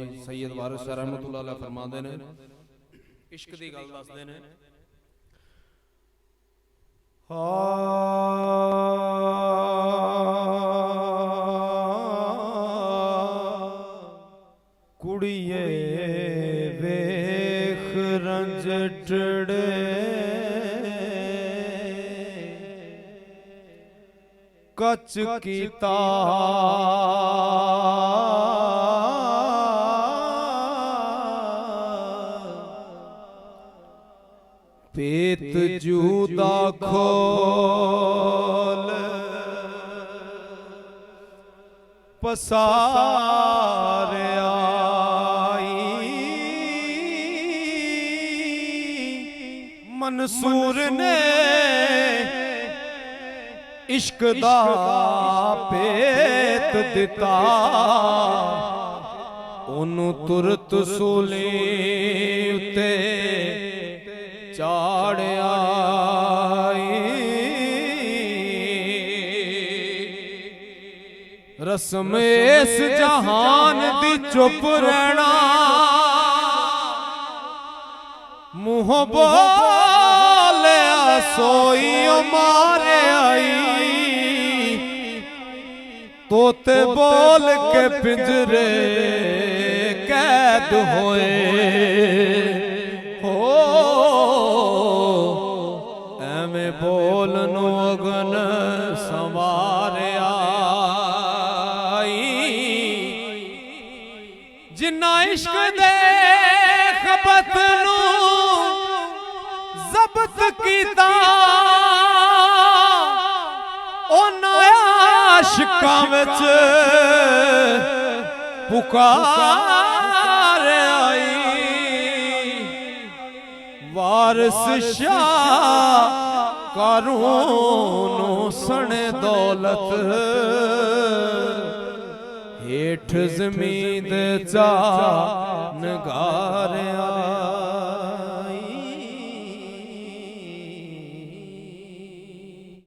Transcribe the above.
जी सैयद वारिस शाह रहमतुल्लाह अलैह फरमाते ने इश्क दी गल दसदे ने कुड़िए वेख रंजटड़े कच कीता पेत जूदा खोल पसार आई मंसूर ने इश्क दा पेत दिता ओनू तुरत सूली उते चाड़िया रस्म इस जहान दी चुप रहना मुँह बोलिया सोई मारे आई तोते बोल के पिंजरे कैद होए हो एवें बोलनो अगन संवारे जिन्ना इश्क दे खपत नू जब्त कीता उन्हां आशिकां विच पुकार आई वारिस शाह कारूनो सने दौलत हेठ ज़मीन चा नगारे